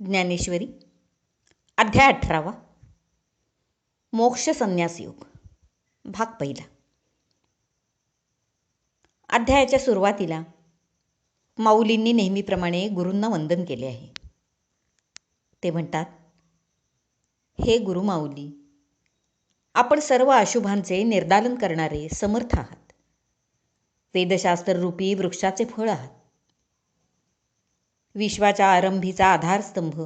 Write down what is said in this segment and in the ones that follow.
ज्ञानेश्वरी अध्याय 18 मोक्ष संन्यास योग भाग पहिला. अध्यायाच्या सुरुवातीला माऊलींनी नेहमीप्रमाणे गुरूंना वंदन केले आहे. ते म्हणतात, हे गुरु माऊली, आपण सर्व अशुभांचे निर्दालन करणारे समर्थ आहात. वेदशास्त्र रूपी वृक्षाचे फळ आहात. विश्वाच्या आरंभीचा आधारस्तंभ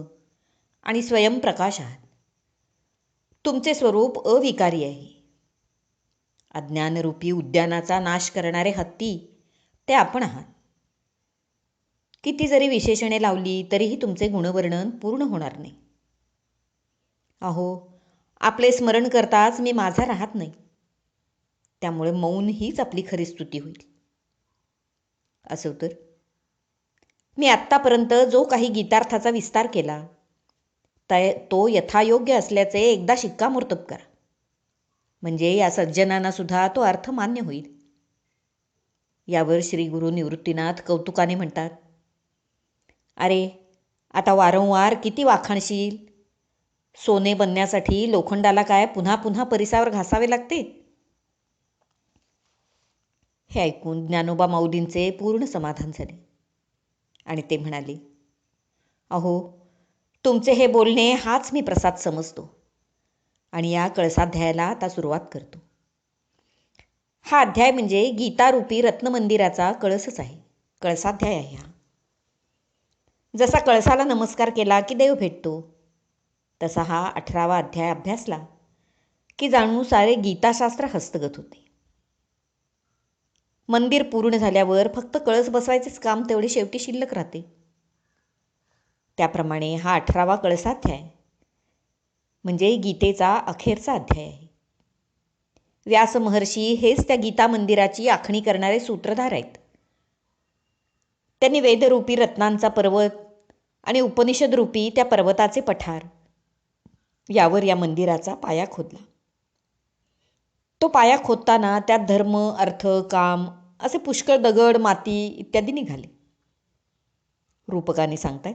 आणि स्वयंप्रकाश आहात. तुमचे स्वरूप अविकारी आहे. अज्ञानरूपी उद्यानाचा नाश करणारे हत्ती ते आपण आहात. किती जरी विशेषणे लावली तरीही तुमचे गुणवर्णन पूर्ण होणार नाही. अहो, आपले स्मरण करताच मी माझा राहत नाही. त्यामुळे मौन हीच आपली खरी स्तुती होईल. असो तर मी आत्तापर्यंत जो काही गीतार्थाचा विस्तार केला तो यथायोग्य असल्याचे एकदा शिक्कामोर्तब करा. म्हणजे या सज्जनांना सुद्धा तो अर्थ मान्य होईल. यावर श्री गुरु निवृत्तीनाथ कौतुकाने म्हणतात, अरे, आता वारंवार किती वाखाणशील? सोने बनण्यासाठी लोखंडाला काय पुन्हा पुन्हा परिसावर घासावे लागते? हे ऐकून ज्ञानोबा माऊलींचे पूर्ण समाधान झाले आणि ते म्हणाले, अहो, तुमचे हे बोलणे हाच मी प्रसाद समजतो आणि या कळसाध्यायाला आता सुरुवात करतो. हा अध्याय म्हणजे गीतारूपी रत्नमंदिराचा कळसच आहे, कळसाध्याय आहे हा. जसा कळसाला नमस्कार केला की देव भेटतो, तसा हा 18वा अध्याय अभ्यासला की जाणू सारे गीताशास्त्र हस्तगत होते. मंदिर पूर्ण झाल्यावर फक्त कळस बसवायचेच काम तेवढे शेवटी शिल्लक राहते. त्याप्रमाणे हा 18वा कळसाध्याय म्हणजे गीतेचा अखेरचा अध्याय आहे. व्यास महर्षी हेच त्या गीता मंदिराची आखणी करणारे सूत्रधार आहेत. त्यांनी वेदरूपी रत्नांचा पर्वत आणि उपनिषदरूपी त्या पर्वताचे पठार यावर या मंदिराचा पाया खोदला. तो पाया खोदताना त्यात धर्म, अर्थ, काम असे पुष्कळ दगड, माती इत्यादी निघाले. रूपकाने सांगतात,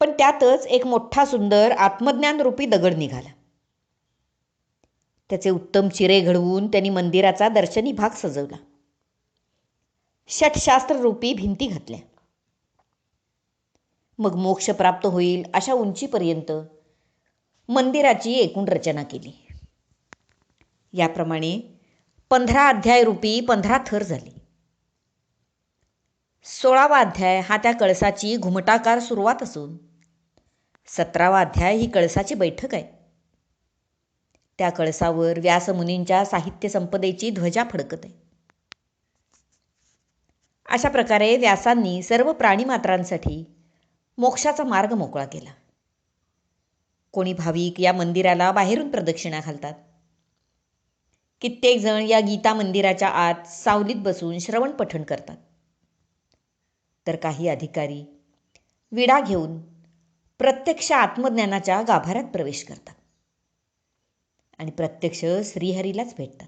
पण त्यातच एक मोठा सुंदर आत्मज्ञानरूपी दगड निघाला. त्याचे उत्तम चिरे घडवून त्यांनी मंदिराचा दर्शनी भाग सजवला. षटशास्त्ररूपी भिंती घातल्या. मग मोक्ष प्राप्त होईल अशा उंचीपर्यंत मंदिराची एकूण रचना केली. याप्रमाणे 15 अध्यायरूपी 15 थर झाले. 16वा अध्याय हा त्या कळसाची घुमटाकार सुरुवात असून 17वा अध्याय ही कळसाची बैठक आहे. त्या कळसावर व्यासमुनींच्या साहित्य संपदेची ध्वजा फडकत आहे. अशा प्रकारे व्यासांनी सर्व प्राणीमात्रांसाठी मोक्षाचा मार्ग मोकळा केला. कोणी भाविक या मंदिराला बाहेरून प्रदक्षिणा घालतात. कित्येक जण या गीता मंदिराच्या आत सावलीत बसून श्रवण पठण करतात. तर काही अधिकारी विडा घेऊन प्रत्यक्ष आत्मज्ञानाच्या गाभाऱ्यात प्रवेश करतात आणि प्रत्यक्ष श्रीहरीलाच भेटतात.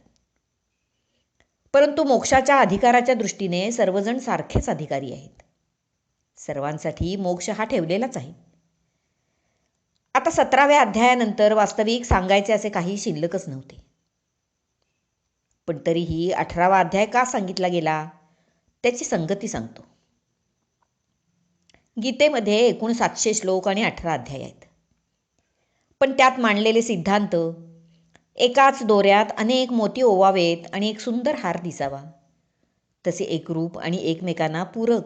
परंतु मोक्षाच्या अधिकाराच्या दृष्टीने सर्वजण सारखेच अधिकारी आहेत. सर्वांसाठी मोक्ष हा ठेवलेलाच आहे. आता 17व्या अध्यायानंतर वास्तविक सांगायचे असे काही शिल्लकच नव्हते. पण तरीही 18वा अध्याय का सांगितला गेला त्याची संगती सांगतो. गीतेमध्ये एकूण 700 श्लोक आणि 18 अध्याय आहेत. पण त्यात मांडलेले सिद्धांत एकाच दोऱ्यात अनेक मोती ओवावेत आणि एक सुंदर हार दिसावा तसे एकरूप आणि एकमेकांना पूरक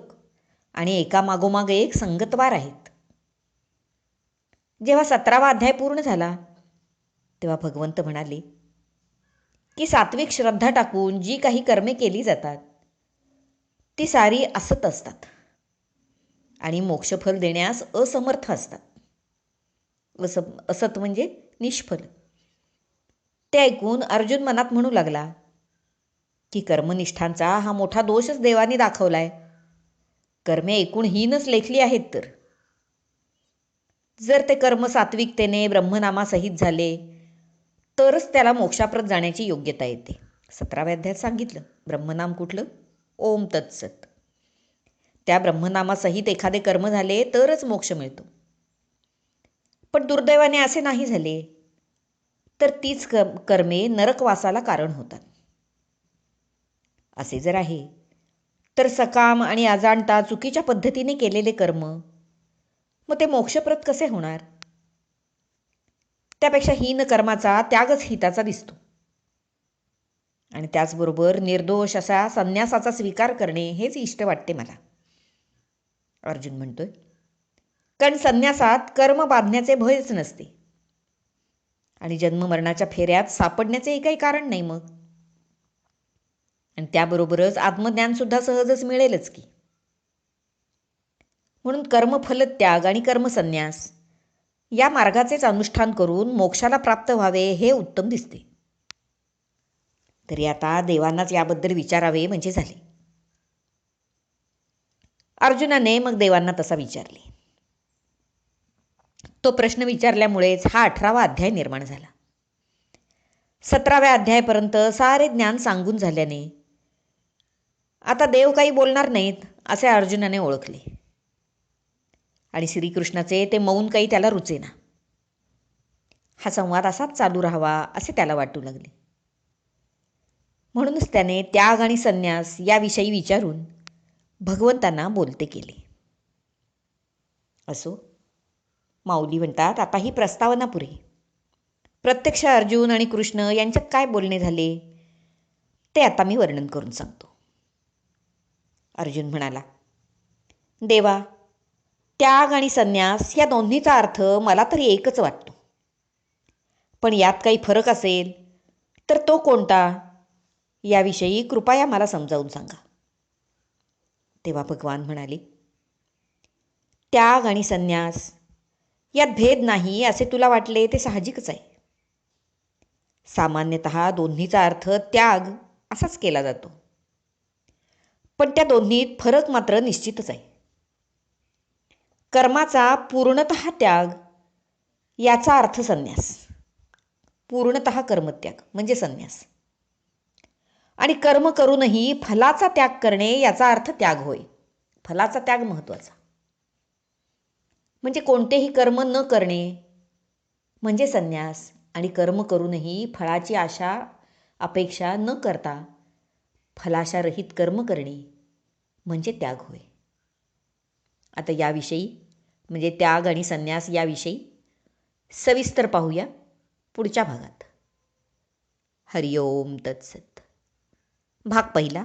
आणि एकामागोमाग एक संगतवार आहेत. जेव्हा 17वा अध्याय पूर्ण झाला तेव्हा भगवंत म्हणाले की सात्विक श्रद्धा टाकून जी काही कर्मे केली जातात ती सारी असत असतात आणि मोक्षफल देण्यास असमर्थ असतात. असत म्हणजे निष्फल. ते ऐकून अर्जुन मनात म्हणू लागला की कर्मनिष्ठांचा हा मोठा दोषच देवाने दाखवलाय. कर्मे एकूण हीनच लेखली आहेत तर. जर ते कर्म सात्विकतेने ब्रह्मनामासहित झाले तरच त्याला मोक्षाप्रत जाण्याची योग्यता येते. 17व्या अध्यायात सांगितलं ब्रह्मनाम कुठलं? ओम तत्सत. त्या ब्रह्मनामासहित एखादे कर्म झाले तरच मोक्ष मिळतो. पण दुर्दैवाने असे नाही झाले तर तीच कर्मे नरकवासाला कारण होतात. असे जर आहे तर सकाम आणि अजाणता चुकीच्या पद्धतीने केलेले कर्म मग ते मोक्षप्रद कसे होणार? त्यापेक्षा हीन कर्माचा त्यागच हिताचा दिसतो. आणि त्याचबरोबर निर्दोष असा संन्यासाचा स्वीकार करणे हेच इष्ट वाटते मला, अर्जुन म्हणतोय. कारण संन्यासात कर्म बांधण्याचे भयच नसते आणि जन्ममरणाच्या फेऱ्यात सापडण्याचेही काही कारण नाही मग. आणि त्याबरोबरच आत्मज्ञान सुद्धा सहजच मिळेलच की. म्हणून कर्मफलत्याग आणि कर्मसन्यास या मार्गाचेच अनुष्ठान करून मोक्षाला प्राप्त व्हावे हे उत्तम दिसते. तरी आता देवांनाच याबद्दल विचारावे म्हणजे झाले. अर्जुनाने मग देवांना तसा विचारले. तो प्रश्न विचारल्यामुळेच हा 18वा अध्याय निर्माण झाला. 17व्या अध्यायापर्यंत सारे ज्ञान सांगून झाल्याने आता देव काही बोलणार नाहीत असे अर्जुनाने ओळखले आणि श्रीकृष्णाचे ते मौन काही त्याला रुचेना. हा संवाद असाच चालू राहावा असे त्याला वाटू लागले. म्हणूनच त्याने त्याग आणि संन्यास याविषयी विचारून भगवंतांना बोलते केले. असो, माऊली म्हणतात आता ही प्रस्तावना पुरे. प्रत्यक्ष अर्जुन आणि कृष्ण यांच्यात काय बोलणे झाले ते आता मी वर्णन करून सांगतो. अर्जुन म्हणाला, देवा, त्याग आणि संन्यास या दोन्हीचा अर्थ मला तरी एकच वाटतो. पण यात काही फरक असेल तर तो कोणता याविषयी कृपया मला समजावून सांगा. तेव्हा भगवान म्हणाले, त्याग आणि संन्यास यात भेद नाही असे तुला वाटले ते साहजिकच आहे. सामान्यतः दोन्हीचा अर्थ त्याग असाच केला जातो. पण त्या दोन्हीत फरक मात्र निश्चितच आहे. कर्माचा पूर्णतः त्याग याचा अर्थ संन्यास, पूर्णतः कर्मत्याग म्हणजे संन्यास. आणि कर्म करूनही फलाचा त्याग करणे याचा अर्थ त्याग होय. फलाचा त्याग महत्त्वाचा. म्हणजे कोणतेही कर्म न करणे म्हणजे संन्यास आणि कर्म करूनही फळाची अपेक्षा न करता फलाशारहित कर्म करणे म्हणजे त्याग होय. आता याविषयी म्हणजे त्याग आणि संन्यास याविषयी सविस्तर पाहूया पुढच्या भागात. हरिओम तत्सत. भाग पहिला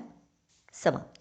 समाप्त.